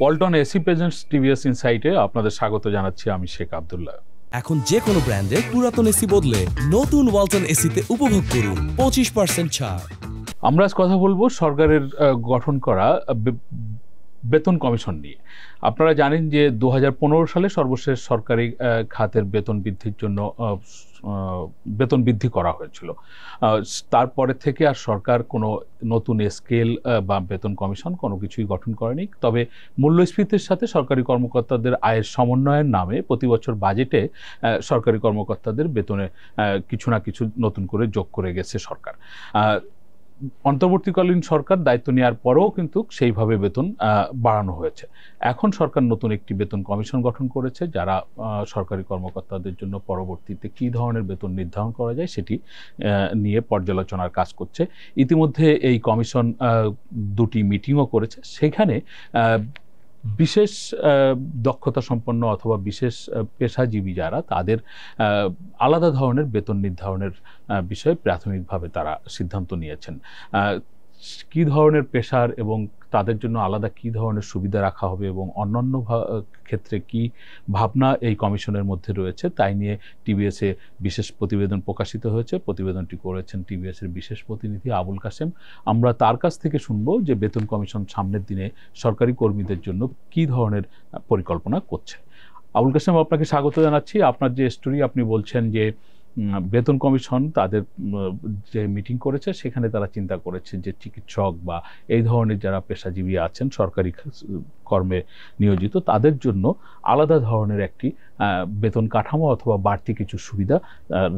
Paltan AC presents TVS ইনসাইটে আপনাদের স্বাগত জানাচ্ছি। আমি শেখ আব্দুল্লাহ। এখন যে কোনো ব্র্যান্ডের পুরাতন এসি বদলে নতুন ওয়ালটন এসিতে উপভোগ করুন 25% ছাড়। আমরা আজ কথা বলবো সরকারের গঠন করা বেতন কমিশন নিয়ে। আপনারা জানেন যে 2015 সালে সর্বশেষ সরকারি খাতের বেতন বৃদ্ধির জন্য বেতন বৃদ্ধি করা হয়েছিল। তারপরে থেকে আর সরকার কোনো নতুন স্কেল বা বেতন কমিশন কোনো কিছুই গঠন করেনি। তবে মূল্যস্ফীতির সাথে সরকারি কর্মকর্তাদের আয়ের সমন্বয়ের নামে প্রতি বছর বাজেটে সরকারি কর্মকর্তাদের বেতনে কিছু না কিছু নতুন করে যোগ করে গেছে সরকার। অন্তর্বর্তীকালীন সরকার দায়িত্ব নেওয়ার পরেও কিন্তু সেইভাবে বেতন বাড়ানো হয়েছে। এখন সরকার নতুন একটি বেতন কমিশন গঠন করেছে, যারা সরকারি কর্মকর্তাদের জন্য পরবর্তীতে কী ধরনের বেতন নির্ধারণ করা যায় সেটি নিয়ে পর্যালোচনার কাজ করছে। ইতিমধ্যে এই কমিশন দুটি মিটিংও করেছে। সেখানে বিশেষ দক্ষতা সম্পন্ন অথবা বিশেষ পেশাজীবী যারা, তাদের আলাদা ধরনের বেতন নির্ধারণের বিষয়ে প্রাথমিকভাবে তারা সিদ্ধান্ত নিয়েছেন। কী ধরনের পেশার এবং তাদের জন্য আলাদা কী ধরনের সুবিধা রাখা হবে এবং অন্যান্য ক্ষেত্রে কি ভাবনা এই কমিশনের মধ্যে রয়েছে, তাই নিয়ে টিভিএসে বিশেষ প্রতিবেদন প্রকাশিত হয়েছে। প্রতিবেদনটি করেছেন টিভিএসের বিশেষ প্রতিনিধি আবুল কাশেম। আমরা তার কাছ থেকে শুনব যে বেতন কমিশন সামনের দিনে সরকারি কর্মীদের জন্য কী ধরনের পরিকল্পনা করছে। আবুল কাশেম, আপনাকে স্বাগত জানাচ্ছি। আপনার যে স্টোরি, আপনি বলছেন যে বেতন কমিশন তাদের যে মিটিং করেছে সেখানে তারা চিন্তা করেছে যে চিকিৎসক বা এই ধরনের যারা পেশাজীবী আছেন সরকারি কর্মে নিয়োজিত, তাদের জন্য আলাদা ধরনের একটি বেতন কাঠামো অথবা বাড়তি কিছু সুবিধা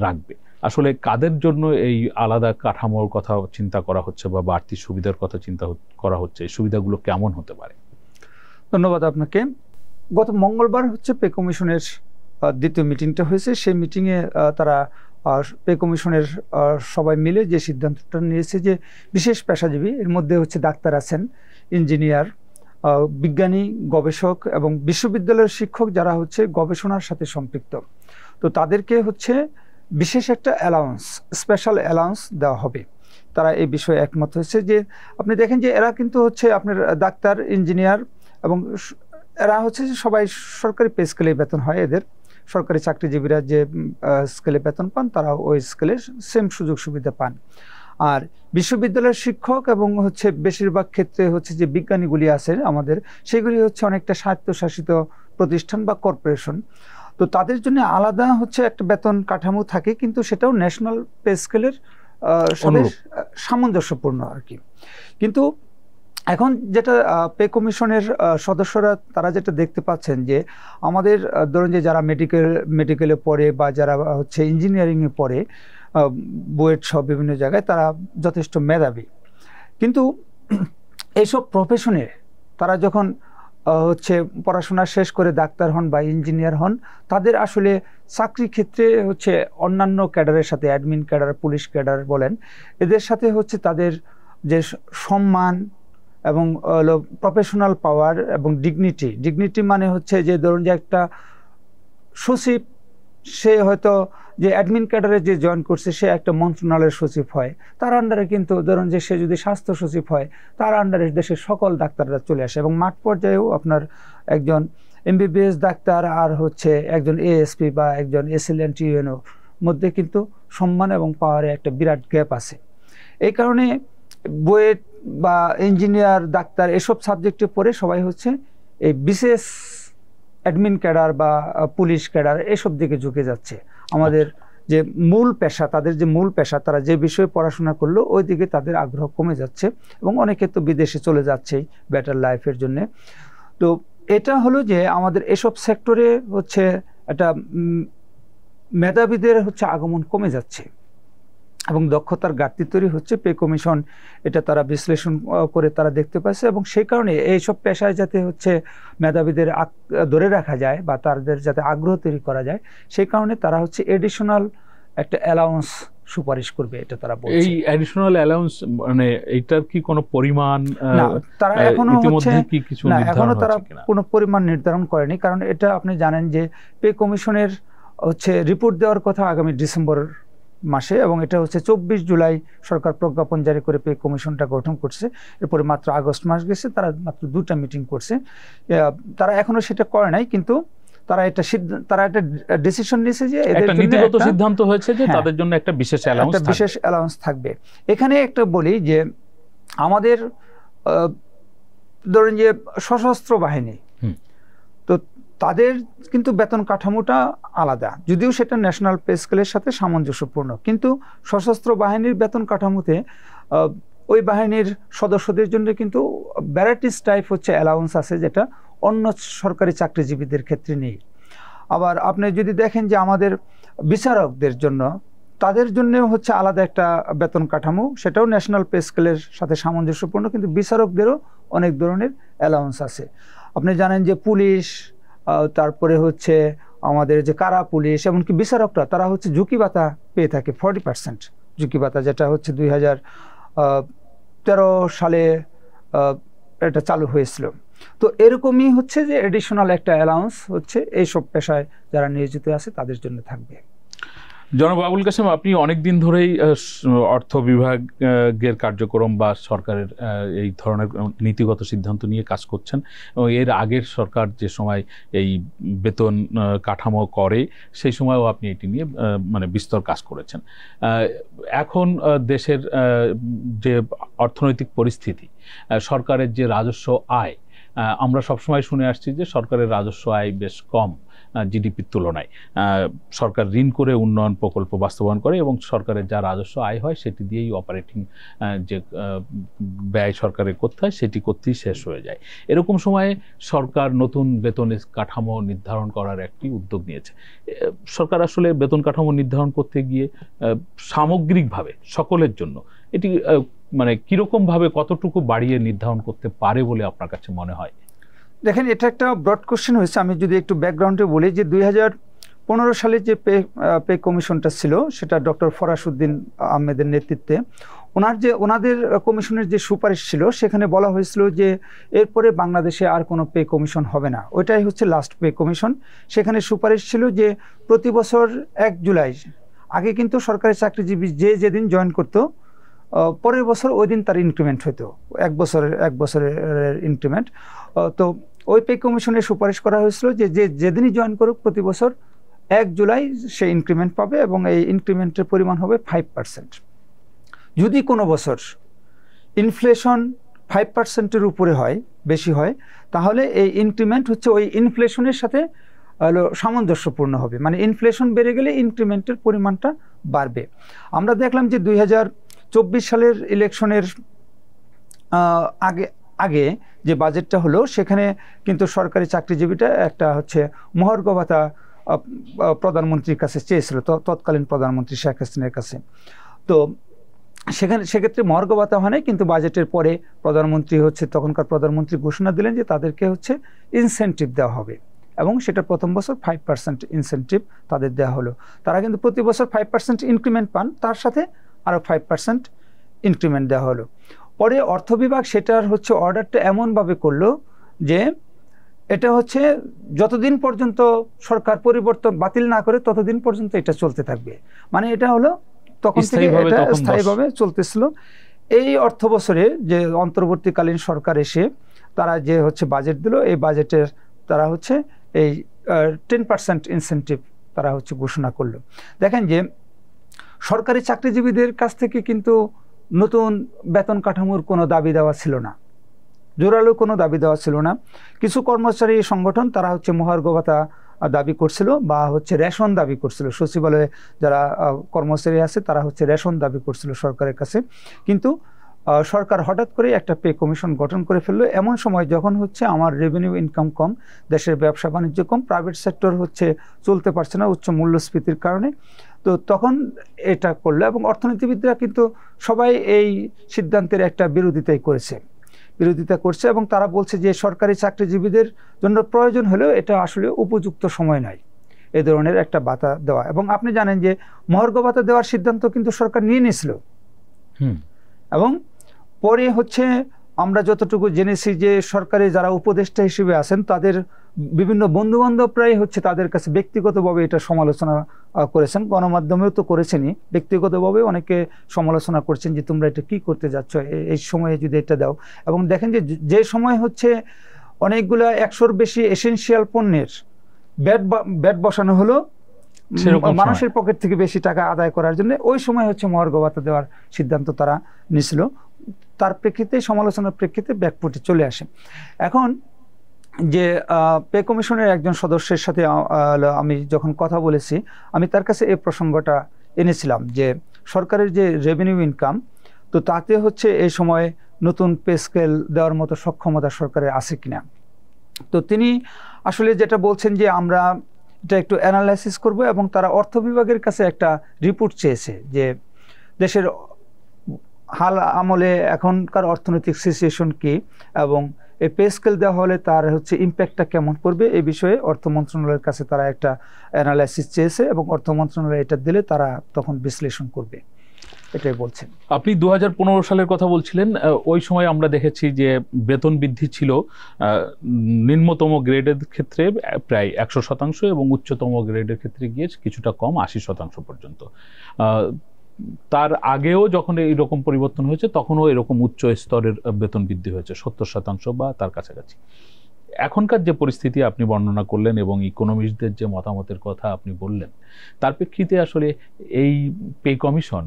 রাখবে। আসলে কাদের জন্য এই আলাদা কাঠামোর কথা চিন্তা করা হচ্ছে বা বাড়তি সুবিধার কথা চিন্তা করা হচ্ছে? এই সুবিধাগুলো কেমন হতে পারে? ধন্যবাদ আপনাকে। গত মঙ্গলবার হচ্ছে পে কমিশনের দ্বিতীয় মিটিংটা হয়েছে। সেই মিটিংয়ে তারা পে কমিশনের সবাই মিলে যে সিদ্ধান্তটা নিয়েছে যে বিশেষ পেশাজীবী, এর মধ্যে হচ্ছে ডাক্তার আছেন, ইঞ্জিনিয়ার, বিজ্ঞানী, গবেষক এবং বিশ্ববিদ্যালয়ের শিক্ষক যারা হচ্ছে গবেষণার সাথে সম্পৃক্ত, তো তাদেরকে হচ্ছে বিশেষ একটা অ্যালাউন্স, স্পেশাল অ্যালাউন্স দেওয়া হবে। তারা এই বিষয়ে একমত হয়েছে। যে আপনি দেখেন যে এরা কিন্তু হচ্ছে আপনার ডাক্তার, ইঞ্জিনিয়ার এবং এরা হচ্ছে সবাই সরকারি পে স্কেলে বেতন হয় এদের। সরকারি চাকরিজীবীরা যে স্কেলে বেতন পান তারা ওই স্কেলে সেম সুযোগ সুবিধা পান। আর বিশ্ববিদ্যালয়ের শিক্ষক এবং হচ্ছে বেশিরভাগ ক্ষেত্রে হচ্ছে যে বিজ্ঞানীগুলি আছে আমাদের, সেগুলি হচ্ছে অনেকটা স্বায়ত্তশাসিত প্রতিষ্ঠান বা কর্পোরেশন, তো তাদের জন্য আলাদা হচ্ছে একটা বেতন কাঠামো থাকে, কিন্তু সেটাও ন্যাশনাল পে স্কেলের সাথে সামঞ্জস্যপূর্ণ আর কি। কিন্তু এখন যেটা পে কমিশনের সদস্যরা তারা যেটা দেখতে পাচ্ছেন যে আমাদের ধরুন যে যারা মেডিকেলে পড়ে বা যারা হচ্ছে ইঞ্জিনিয়ারিংয়ে পড়ে, বুয়েট সহ বিভিন্ন জায়গায় তারা যথেষ্ট মেধাবী, কিন্তু এইসব প্রফেশনে তারা যখন হচ্ছে পড়াশোনা শেষ করে ডাক্তার হন বা ইঞ্জিনিয়ার হন, তাদের আসলে চাকরি ক্ষেত্রে হচ্ছে অন্যান্য ক্যাডারের সাথে, অ্যাডমিন ক্যাডার, পুলিশ ক্যাডার বলেন, এদের সাথে হচ্ছে তাদের যে সম্মান এবং প্রফেশনাল পাওয়ার এবং ডিগনিটি মানে হচ্ছে যে ধরুন যে একটা সচিব, সে হয়তো যে অ্যাডমিন ক্যাডারে যে জয়েন করছে সে একটা মন্ত্রণালয়ের সচিব হয়, তার আন্ডারে কিন্তু ধরুন যে সে যদি স্বাস্থ্য সচিব হয় তার আন্ডারে দেশের সকল ডাক্তাররা চলে আসে। এবং মাঠ পর্যায়েও আপনার একজন MBBS ডাক্তার আর হচ্ছে একজন ASP বা একজন এসএলএন টিউএনও মধ্যে কিন্তু সম্মান এবং পাওয়ারে একটা বিরাট গ্যাপ আছে। এই কারণে বুয়েট বা ইঞ্জিনিয়ার, ডাক্তার এসব সাবজেক্টে পড়ে সবাই হচ্ছে এই বিশেষ অ্যাডমিন ক্যাডার বা পুলিশ ক্যাডার এসব দিকে ঝুঁকে যাচ্ছে। আমাদের যে মূল পেশা, তাদের যে মূল পেশা, তারা যে বিষয়ে পড়াশোনা করলো ওই দিকে তাদের আগ্রহ কমে যাচ্ছে এবং অনেকে তো বিদেশে চলে যাচ্ছেই বেটার লাইফের জন্য। তো এটা হলো যে আমাদের এসব সেক্টরে হচ্ছে একটা মেধাবীদের হচ্ছে আগমন কমে যাচ্ছে এবং দক্ষতার ঘাটতি তৈরি হচ্ছে। পে কমিশন এটা তারা বিশ্লেষণ করে তারা দেখতে পাচ্ছে এবং সেই কারণে এইসব পেশায় যাতে হচ্ছে মেধাবীদের ধরে রাখা যায় বা তাদের যাতে আগ্রহ তৈরি করা যায়, সেই কারণে তারা হচ্ছে এডিশনাল একটা অ্যালাউন্স সুপারিশ করবে, এটা তারা বলছে। এই এডিশনাল অ্যালাউন্স মানে এইটার কি কোনো পরিমাণ তারা এখনো হচ্ছে না, এখনো তারা কোনো পরিমাণ নির্ধারণ করেনি, কারণ এটা আপনি জানেন যে পে কমিশনের হচ্ছে রিপোর্ট দেওয়ার কথা আগামী ডিসেম্বর মাসে, এবং এটা হচ্ছে 24 জুলাই সরকার প্রজ্ঞাপন জারি করে পে কমিশনটা গঠন করছে। এরপরে মাত্র আগস্ট মাস গেছে, তারা মাত্র 2টা মিটিং করছে। তারা এখনো সেটা করে নাই, কিন্তু তারা একটা ডিসিশন নিয়েছে যে এদের জন্য নীতিগত সিদ্ধান্ত হয়েছে যে তাদের জন্য একটা বিশেষ অ্যালাউন্স থাকবে। এখানে একটা বলি যে আমাদের ধরেন যে সশস্ত্র বাহিনী, তো তাদের কিন্তু বেতন কাঠামোটা আলাদা, যদিও সেটা ন্যাশনাল পে স্কেলের সাথে সামঞ্জস্যপূর্ণ, কিন্তু সশস্ত্র বাহিনীর বেতন কাঠামোতে ওই বাহিনীর সদস্যদের জন্য কিন্তু ভ্যারাইটিস টাইপ হচ্ছে অ্যালাউন্স আছে, যেটা অন্য সরকারি চাকরিজীবীদের ক্ষেত্রে নেই। আবার আপনি যদি দেখেন যে আমাদের বিচারকদের জন্য, তাদের জন্য হচ্ছে আলাদা একটা বেতন কাঠামো, সেটাও ন্যাশনাল পে স্কেলের সাথে সামঞ্জস্যপূর্ণ, কিন্তু বিচারকদেরও অনেক ধরনের অ্যালাউন্স আছে। আপনি জানেন যে পুলিশ, তারপরে হচ্ছে আমাদের যে কারা পুলিশ, এমনকি বিচারকরা, তারা হচ্ছে ঝুঁকি ভাতা পেয়ে থাকে 40% ঝুঁকি ভাতা, যেটা হচ্ছে 2013 সালে এটা চালু হয়েছিল। তো এরকমই হচ্ছে যে এডিশনাল একটা অ্যালাউন্স হচ্ছে এইসব পেশায় যারা নিয়োজিত আছে তাদের জন্য থাকবে। জনাব আবুল কাসেম, আপনি অনেক দিন ধরেই অর্থ বিভাগের কার্যক্রম বা সরকারের এই ধরনের নীতিগত সিদ্ধান্ত নিয়ে কাজ করছেন, এবং এর আগের সরকার যে সময় এই বেতন কাঠামো করে সেই সময়ও আপনি এটি নিয়ে মানে বিস্তর কাজ করেছেন। এখন দেশের যে অর্থনৈতিক পরিস্থিতি, সরকারের যে রাজস্ব আয়, আমরা সবসময় শুনে আসছি যে সরকারের রাজস্ব আয় বেশ কম জিডিপির তুলনায়। সরকার ঋণ করে উন্নয়ন প্রকল্প বাস্তবায়ন করে এবং সরকারের যা রাজস্ব আয় হয় সেটি দিয়েই অপারেটিং যে ব্যয় সরকারের করতে হয় সেটি করতেই শেষ হয়ে যায়। এরকম সময়ে সরকার নতুন বেতন কাঠামো নির্ধারণ করার একটি উদ্যোগ নিয়েছে। সরকার আসলে বেতন কাঠামো নির্ধারণ করতে গিয়ে সামগ্রিকভাবে সকলের জন্য এটি মানে কিরকমভাবে কতটুকু বাড়িয়ে নির্ধারণ করতে পারে বলে আপনার কাছে মনে হয়? দেখেন, এটা একটা ব্রড কোশ্চেন হয়েছে। আমি যদি একটু ব্যাকগ্রাউন্ডে বলি যে 2015 সালে যে পে কমিশনটা ছিল, সেটা ডক্টর ফরাসউদ্দিন আহমেদের নেতৃত্বে ওনাদের কমিশনের যে সুপারিশ ছিল, সেখানে বলা হয়েছিল যে এরপরে বাংলাদেশে আর কোনো পে কমিশন হবে না। ওইটাই হচ্ছে লাস্ট পে কমিশন। সেখানে সুপারিশ ছিল যে প্রতি বছর 1 জুলাই, আগে কিন্তু সরকারি চাকরিজীবী যেদিন জয়েন করতো, পরের বছর ওই দিন তার ইনক্রিমেন্ট হতো, এক বছরের ইনক্রিমেন্ট। তো ওই পে কমিশনে সুপারিশ করা হয়েছিল যে যেদিনই জয়েন করুক প্রতি বছর 1 জুলাই সে ইনক্রিমেন্ট পাবে, এবং এই ইনক্রিমেন্টের পরিমাণ হবে 5%। যদি কোনো বছর ইনফ্লেশন 5%-এর উপরে হয়, বেশি হয়, তাহলে এই ইনক্রিমেন্ট হচ্ছে ওই ইনফ্লেশনের সাথে সামঞ্জস্যপূর্ণ হবে, মানে ইনফ্লেশন বেড়ে গেলে ইনক্রিমেন্টের পরিমাণটা বাড়বে। আমরা দেখলাম যে 2024 সালের ইলেকশনের আগে যে বাজেটটা হলো, সেখানে কিন্তু সরকারি চাকরিজীবীটা একটা হচ্ছে মহার্ঘ ভাতা প্রধানমন্ত্রীর কাছে চেয়েছিল, তৎকালীন প্রধানমন্ত্রী শেখ হাসিনার কাছে। তো সেক্ষেত্রে মহার্ঘ ভাতা হয় নাই, কিন্তু বাজেটের পরে তখনকার প্রধানমন্ত্রী ঘোষণা দিলেন যে তাদেরকে হচ্ছে ইনসেন্টিভ দেওয়া হবে, এবং সেটা প্রথম বছর 5% ইনসেন্টিভ তাদের দেওয়া হলো। তারা কিন্তু প্রতি বছর 5% ইনক্রিমেন্ট পান, তার সাথে আরও 5% ইনক্রিমেন্ট দেওয়া হলো। পরে অর্থ বিভাগ সেটার হচ্ছে অর্ডারটা এমনভাবে করলো যে এটা হচ্ছে যতদিন পর্যন্ত সরকার পরিবর্তন বাতিল না করে ততদিন পর্যন্ত এটা চলতে থাকবে, মানে এটা হলো তখন থেকে এটা স্থায়ীভাবে চলতেছিল। এই অর্থ বছরে যে অন্তর্বর্তীকালীন সরকার এসে তারা যে হচ্ছে বাজেট দিল, এই বাজেটের তারা হচ্ছে এই 10% ইনসেন্টিভ তারা হচ্ছে ঘোষণা করলো। দেখেন যে সরকারি চাকরিজীবীদের কাছ থেকে কিন্তু নতুন বেতন কাঠামোর কোনো দাবি দেওয়া ছিল না, জোরালো কোনো দাবি দেওয়া ছিল না। কিছু কর্মচারী সংগঠন তারা হচ্ছে মহার্ঘ ভাতা দাবি করছিল বা হচ্ছে রেশন দাবি করছিল, সচিবালয়ে যারা কর্মচারী আছে তারা হচ্ছে রেশন দাবি করছিল সরকারের কাছে। কিন্তু সরকার হঠাৎ করে একটা পে কমিশন গঠন করে ফেললো এমন সময় যখন হচ্ছে আমার রেভিনিউ ইনকাম কম, দেশের ব্যবসা বাণিজ্য কম, প্রাইভেট সেক্টর হচ্ছে চলতে পারছে না উচ্চ মূল্যস্ফীতির কারণে। তো তখন এটা করলো, এবং অর্থনীতিবিদরা কিন্তু সবাই এই সিদ্ধান্তের একটা বিরোধিতা করছে, এবং তারা বলছে যে সরকারি চাকরিজীবীদের জন্য প্রয়োজন হলেও এটা আসলে উপযুক্ত সময় নয় এ ধরনের একটা ভাতা দেওয়া। এবং আপনি জানেন যে মহার্ঘ ভাতা দেওয়ার সিদ্ধান্ত কিন্তু সরকার নিয়ে নিয়েছিল, এবং পরে হচ্ছে আমরা যতটুকু জেনেছি যে সরকারি যারা উপদেষ্টা হিসেবে আছেন তাদের বিভিন্ন বন্ধুবান্ধবরাই হচ্ছে তাদের কাছে ব্যক্তিগতভাবে এটা সমালোচনা করেছেন, গণমাধ্যমেও তো করেছেনই, ব্যক্তিগতভাবে অনেকে সমালোচনা করছেন যে তোমরা এটা কি করতে যাচ্ছ, এই সময়ে যদি এটা দাও। এবং দেখেন যে সময় হচ্ছে অনেকগুলো 100-র বেশি এসেনশিয়াল পণ্যের ব্যাট বসানো হলো মানুষের পকেট থেকে বেশি টাকা আদায় করার জন্য, ওই সময় হচ্ছে মহার্ঘ ভাতা দেওয়ার সিদ্ধান্ত তারা নিছিল। তার প্রেক্ষিতে, সমালোচনার প্রেক্ষিতে ব্যাকফুটে চলে আসে। এখন যে পে কমিশনের একজন সদস্যের সাথে আমি যখন কথা বলেছি, আমি তার কাছে এই প্রসঙ্গটা এনেছিলাম যে সরকারের যে রেভিনিউ ইনকাম, তো তাতে হচ্ছে এই সময় নতুন পে স্কেল দেওয়ার মতো সক্ষমতা সরকারের আছে কিনা। তো তিনি আসলে যেটা বলছেন যে আমরা এটা একটু অ্যানালাইসিস করব, এবং তারা অর্থ বিভাগের কাছে একটা রিপোর্ট চেয়েছে যে দেশের হাল আমলে এখনকার অর্থনৈতিক সিচুয়েশন কি, এবং এই পে স্কেল দেওয়া হলে তার হচ্ছে ইম্প্যাক্টটা কেমন পড়বে, এই বিষয়ে অর্থ মন্ত্রণালয়ের কাছে তারা একটা অ্যানালাইসিস চেয়েছে, এবং অর্থ মন্ত্রণালয় এটা দিলে তারা তখন বিশ্লেষণ করবে, এটাই বলছেন। আপনি 2015 সালের কথা বলছিলেন, ওই সময় আমরা দেখেছি যে বেতন বৃদ্ধি ছিল নিম্নতম গ্রেডের ক্ষেত্রে প্রায় 100% এবং উচ্চতম গ্রেডের ক্ষেত্রে গিয়ে কিছুটা কম 80% পর্যন্ত। তার আগেও যখন এইরকম পরিবর্তন হয়েছে তখনও এরকম উচ্চ স্তরের বেতন বৃদ্ধি হয়েছে 70% বা তার কাছাকাছি। এখনকার যে পরিস্থিতি আপনি বর্ণনা করলেন এবং ইকোনমিস্টদের যে মতামতের কথা আপনি বললেন, তার প্রেক্ষিতে আসলে এই পে কমিশন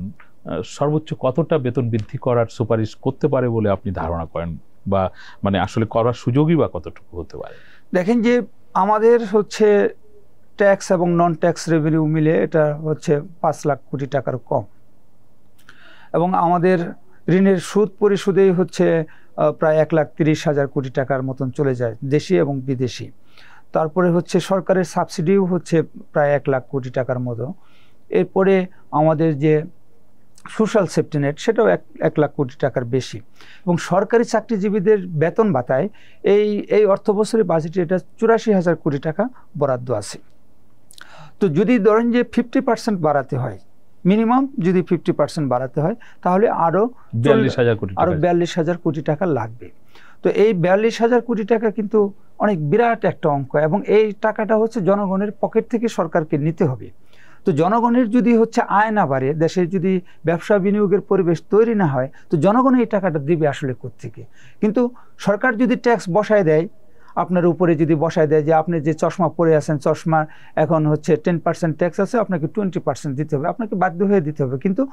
সর্বোচ্চ কতটা বেতন বৃদ্ধি করার সুপারিশ করতে পারে বলে আপনি ধারণা করেন, বা মানে আসলে করার সুযোগই বা কতটুকু হতে পারে? দেখেন যে আমাদের হচ্ছে ট্যাক্স এবং নন ট্যাক্স রেভিনিউ মিলে এটা হচ্ছে 5 লাখ কোটি টাকার কম, এবং আমাদের ঋণের সুদ পরিশোধেই হচ্ছে প্রায় 1,30,000 কোটি টাকার মতন চলে যায়, দেশি এবং বিদেশি। তারপরে হচ্ছে সরকারের সাবসিডিও হচ্ছে প্রায় 1 লাখ কোটি টাকার মতো। এরপরে আমাদের যে সোশ্যাল সেফটি নেট, সেটাও 1 লাখ কোটি টাকার বেশি, এবং সরকারি চাকরিজীবীদের বেতন ভাতায় এই অর্থ বছরের বাজেটে এটা 84,000 কোটি টাকা বরাদ্দ আছে। তো যদি ধরেন যে 50% বাড়াতে হয়, মিনিমাম যদি 50% বাড়াতে হয়, তাহলে আরো 42,000 কোটি টাকা লাগবে। তো এই 42,000 কোটি টাকা কিন্তু অনেক বিরাট একটা অঙ্ক, এবং এই টাকাটা হচ্ছে জনগণের পকেট থেকে সরকারকে নিতে হবে। তো জনগণের যদি হচ্ছে আয় না বাড়ে, দেশে যদি ব্যবসা বিনিয়োগের পরিবেশ তৈরি না হয়, তো জনগণ এই টাকাটা দিবে আসলে কোত্থেকে? কিন্তু সরকার যদি ট্যাক্স বসায় দেয়, আপনার উপরে যদি বসায় দেয় যে আপনি যে চশমা পরে আছেন, চশমা এখন হচ্ছে 10% ট্যাক্স আছে, আপনাকে 20% দিতে হবে, আপনাকে বাধ্য হয়ে দিতে হবে। কিন্তু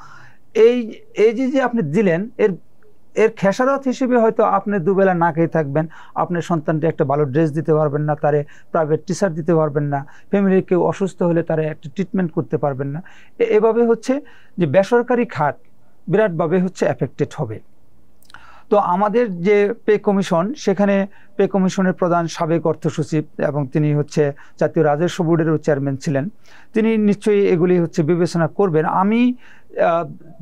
এই যে আপনি দিলেন, এর খেসারত হিসেবে হয়তো আপনি দুবেলা না খেয়ে থাকবেন, আপনার সন্তানকে একটা ভালো ড্রেস দিতে পারবেন না, তারে প্রাইভেট টিচার দিতে পারবেন না, ফ্যামিলির কেউ অসুস্থ হলে তারা একটা ট্রিটমেন্ট করতে পারবেন না। এভাবে হচ্ছে যে বেসরকারি খাত বিরাটভাবে হচ্ছে এফেক্টেড হবে। তো আমাদের যে পে কমিশন, সেখানে পে কমিশনের প্রধান সাবেক অর্থ সচিব, এবং তিনি হচ্ছে জাতীয় রাজস্ব বোর্ডেরও চেয়ারম্যান ছিলেন, তিনি নিশ্চয়ই এগুলি হচ্ছে বিবেচনা করবেন। আমি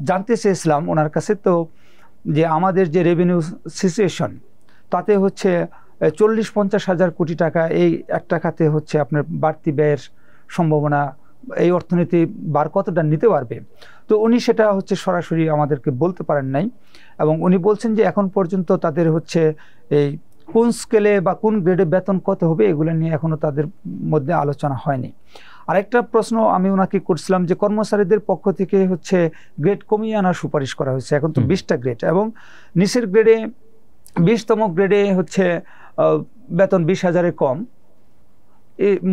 জানতে চেয়েছিলাম ওনার কাছে, তো যে আমাদের যে রেভিনিউ সিচুয়েশন, তাতে হচ্ছে 40-50 হাজার কোটি টাকা এই একটা খাতে হচ্ছে আপনার বাড়তি ব্যয়ের সম্ভাবনা, এই অর্থনীতি বার কতটা নিতে পারবে। তো উনি সেটা হচ্ছে সরাসরি আমাদেরকে বলতে পারেন নাই, এবং উনি বলছেন যে এখন পর্যন্ত তাদের হচ্ছে এই কোন স্কেলে বা কোন গ্রেডে বেতন কত হবে, এগুলো নিয়ে এখনো তাদের মধ্যে আলোচনা হয়নি। আরেকটা প্রশ্ন আমি ওনাকে করছিলাম যে কর্মচারীদের পক্ষ থেকে হচ্ছে গ্রেড কমিয়ে আনার সুপারিশ করা হয়েছে, এখন তো 20টা গ্রেড, এবং নিচের গ্রেডে 20তম গ্রেডে হচ্ছে বেতন 20,000-এর কম,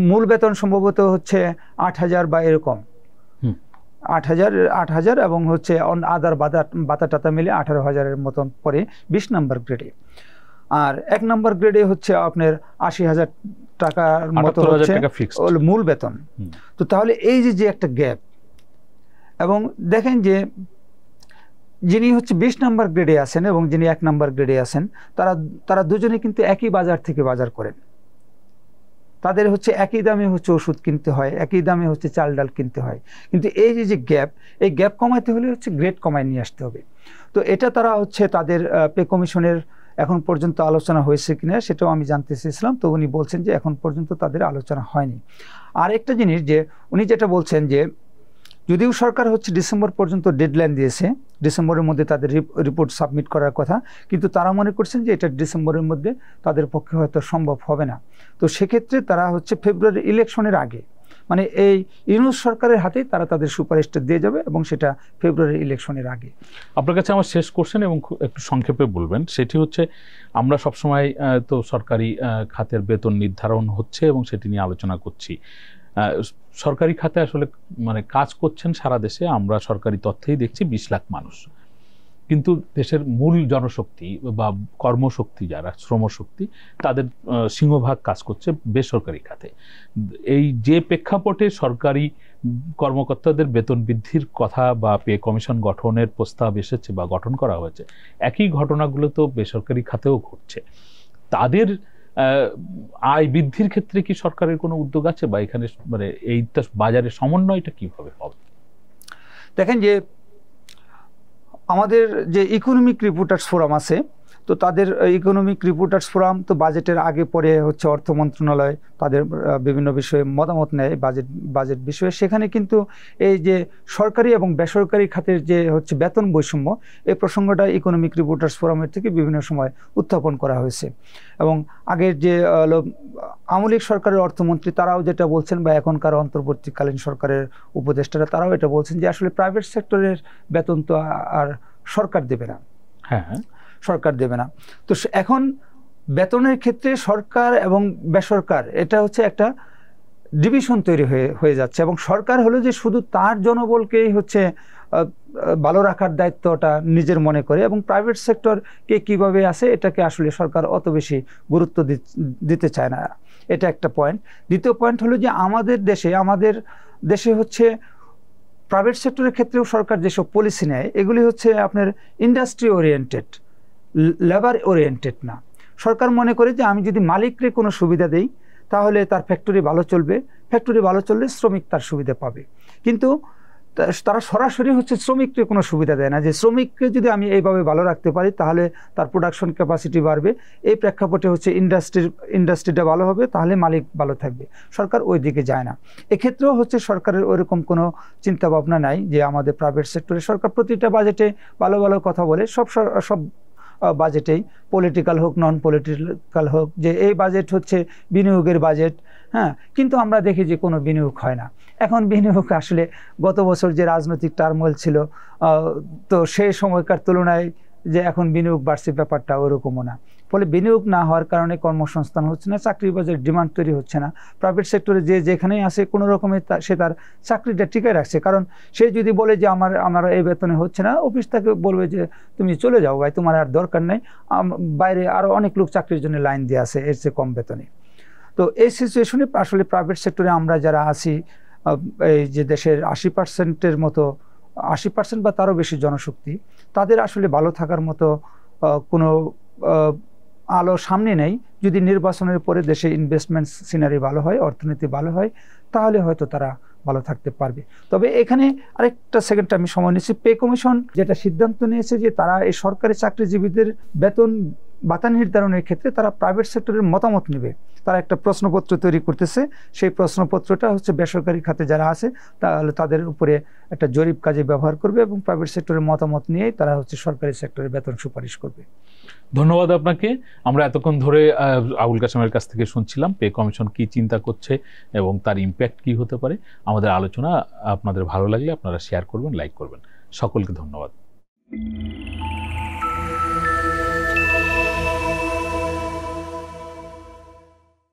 মূল বেতন সম্ভবত হচ্ছে 8,000 বা এরকম, 8,000 এবং হচ্ছে আদার বাতা টাতা মিলে 18,000-এর মতন পরে 20 নম্বর গ্রেডে। আর 1 নম্বর গ্রেডে হচ্ছে আপনার 80,000 টাকার মতো হচ্ছে মূল বেতন। তো তাহলে এই যে একটা গ্যাপ, এবং দেখেন যে যিনি হচ্ছে 20 নম্বর গ্রেডে আছেন এবং যিনি 1 নম্বর গ্রেডে আছেন, তারা দুজনে কিন্তু একই বাজার থেকে বাজার করেন, তাদের হচ্ছে একই দামে হচ্ছে ওষুধ কিনতে হয়, একই দামে হচ্ছে চাল ডাল কিনতে হয়। কিন্তু এই যে গ্যাপ, এই গ্যাপ কমাইতে হলে হচ্ছে গ্রেড কমায় নিয়ে আসতে হবে। তো এটা তারা হচ্ছে তাদের পে কমিশনের এখন পর্যন্ত আলোচনা হয়েছে কিনা সেটাও আমি জানতে চেয়েছিলাম। তো উনি বলছেন যে এখন পর্যন্ত তাদের আলোচনা হয়নি। আর একটা জিনিস যে উনি যেটা বলছেন যে যদিও সরকার হচ্ছে ডিসেম্বর পর্যন্ত ডেডলাইন দিয়েছে, ডিসেম্বরের মধ্যে তাদের রিপোর্ট সাবমিট করার কথা, কিন্তু তারা মনে করছেন যে এটা ডিসেম্বরের মধ্যে তাদের পক্ষে হয়তো সম্ভব হবে না। তো সেক্ষেত্রে তারা হচ্ছে ফেব্রুয়ারি ইলেকশনের আগে, মানে এই ইউনূস সরকারের হাতেই তারা তাদের সুপারিশটা দিয়ে যাবে এবং সেটা ফেব্রুয়ারি ইলেকশনের আগে। আপনার কাছে আমার শেষ কোশ্চেন এবং একটু সংক্ষেপে বলবেন, সেটি হচ্ছে আমরা সবসময় তো সরকারি খাতের বেতন নির্ধারণ হচ্ছে এবং সেটি নিয়ে আলোচনা করছি। সরকারি খাতে আসলে মানে কাজ করছেন সারা দেশে, আমরা সরকারি তথ্যেই দেখছি 20 লাখ মানুষ, কিন্তু দেশের মূল জনশক্তি বা কর্মশক্তি যারা শ্রমশক্তি তাদের সিংহভাগ কাজ করছে বেসরকারি খাতে। এই যে প্রেক্ষাপটে সরকারি কর্মকর্তাদের বেতন বৃদ্ধির কথা বা পে কমিশন গঠনের প্রস্তাব এসেছে বা গঠন করা হয়েছে, একই ঘটনাগুলো তো বেসরকারি খাতেও ঘটছে। তাদের আয় বৃদ্ধির ক্ষেত্রে কি সরকারের কোনো উদ্যোগ আছে, বা এখানে মানে এই বাজারের সমন্বয়টা কিভাবে হবে? দেখেন যে আমাদের যে ইকোনমিক রিপোর্টার্স ফোরাম আছে, তো তাদের ইকোনমিক রিপোর্টার্স ফোরাম তো বাজেটের আগে পরে হচ্ছে অর্থ মন্ত্রণালয় তাদের বিভিন্ন বিষয়ে মতামত নেয় বাজেট বিষয়ে। সেখানে কিন্তু এই যে সরকারি এবং বেসরকারি খাতের যে হচ্ছে বেতন বৈষম্য, এই প্রসঙ্গটা ইকোনমিক রিপোর্টার্স ফোরামের থেকে বিভিন্ন সময় উত্থাপন করা হয়েছে। এবং আগের যে আওয়ামী লীগ সরকারের অর্থমন্ত্রী তারাও যেটা বলছেন, বা এখনকার অন্তর্বর্তীকালীন সরকারের উপদেষ্টারা তারাও এটা বলছেন যে আসলে প্রাইভেট সেক্টরের বেতন তো আর সরকার দেবে না। হ্যাঁ, সরকার দেবে না। তো এখন বেতনের ক্ষেত্রে সরকার এবং বেসরকার এটা হচ্ছে একটা ডিভিশন তৈরি হয়ে যাচ্ছে, এবং সরকার হলো যে শুধু তার জনবলকেই হচ্ছে ভালো রাখার দায়িত্বটা নিজের মনে করে, এবং প্রাইভেট সেক্টরকে কিভাবে আছে এটাকে আসলে সরকার অত বেশি গুরুত্ব দিতে চায় না। এটা একটা পয়েন্ট। দ্বিতীয় পয়েন্ট হলো যে আমাদের দেশে হচ্ছে প্রাইভেট সেক্টরের ক্ষেত্রেও সরকার যেসব পলিসি নেয় এগুলি হচ্ছে আপনার ইন্ডাস্ট্রি ওরিয়েন্টেড, লেবার ওরিয়েন্টেড না। সরকার মনে করে যে আমি যদি মালিককে কোনো সুবিধা দেই তাহলে তার ফ্যাক্টরি ভালো চলবে, ফ্যাক্টরি ভালো চললে শ্রমিক তার সুবিধা পাবে। কিন্তু তারা সরাসরি হচ্ছে শ্রমিককে কোনো সুবিধা দেয় না, যে শ্রমিককে যদি আমি এইভাবে ভালো রাখতে পারি তাহলে তার প্রোডাকশন ক্যাপাসিটি বাড়বে, এই প্রেক্ষাপটে হচ্ছে ইন্ডাস্ট্রিটা ভালো হবে, তাহলে মালিক ভালো থাকবে। সরকার ওই দিকে যায় না। এক্ষেত্রেও হচ্ছে সরকারের ওইরকম কোনো চিন্তা ভাবনা নাই যে আমাদের প্রাইভেট সেক্টরে, সরকার প্রতিটা বাজেটে ভালো ভালো কথা বলে, সব বাজেটেই পলিটিক্যাল হোক নন পলিটিক্যাল হোক, যে এই বাজেট হচ্ছে বিনিয়োগের বাজেট। হ্যাঁ, কিন্তু আমরা দেখি যে কোনো বিনিয়োগ হয় না। এখন বিনিয়োগ আসলে গত বছর যে রাজনৈতিক টার্মোইল ছিল, তো সেই সময়কার তুলনায় যে এখন বিনিয়োগ বাড়ছে ব্যাপারটা ওরকমও না। ফলে বিনিয়োগ না হওয়ার কারণে কর্মসংস্থান হচ্ছে না, চাকরির বাজারে ডিমান্ড তৈরি হচ্ছে না। প্রাইভেট সেক্টরে যেখানেই আসে কোনো রকমে সে তার চাকরিটা টিকে রাখছে, কারণ সে যদি বলে যে আমার এই বেতনে হচ্ছে না, অফিস তাকে বলবে যে তুমি চলে যাও ভাই, তোমার আর দরকার নেই, বাইরে আরও অনেক লোক চাকরির জন্য লাইন দিয়ে আসে এর চেয়ে কম বেতনে। তো এই সিচুয়েশনে আসলে প্রাইভেট সেক্টরে আমরা যারা আছি, এই যে দেশের 80%-এর মতো, 80% বা তারও বেশি জনশক্তি, তাদের আসলে ভালো থাকার মতো কোনো আলো সামনে নেই। যদি নির্বাচনের পরে দেশে ইনভেস্টমেন্ট সিনারি ভালো হয়, অর্থনীতি ভালো হয়, তাহলে হয়তো তারা ভালো থাকতে পারবে। তবে এখানে আরেকটা সেকেন্ড আমি সময় নিচ্ছি, পে কমিশন যেটা সিদ্ধান্ত নিয়েছে যে তারা এই সরকারি চাকরিজীবীদের বেতন ভাতা নির্ধারণের ক্ষেত্রে তারা প্রাইভেট সেক্টরের মতামত নেবে। তারা একটা প্রশ্নপত্র তৈরি করতেছে, সেই প্রশ্নপত্রটা হচ্ছে বেসরকারি খাতে যারা আছে তাহলে তাদের উপরে একটা জরিপ কাজে ব্যবহার করবে, এবং প্রাইভেট সেক্টরের মতামত নিয়েই তারা হচ্ছে সরকারি সেক্টরের বেতন সুপারিশ করবে। ধন্যবাদ আপনাকে। আমরা এতক্ষণ ধরে আবুল কাসেমের কাছ থেকে শুনছিলাম পে কমিশন কি চিন্তা করছে এবং তার ইম্প্যাক্ট কি হতে পারে। আমাদের আলোচনা আপনাদের ভালো লাগলে আপনারা শেয়ার করবেন, লাইক করবেন। সকলকে ধন্যবাদ।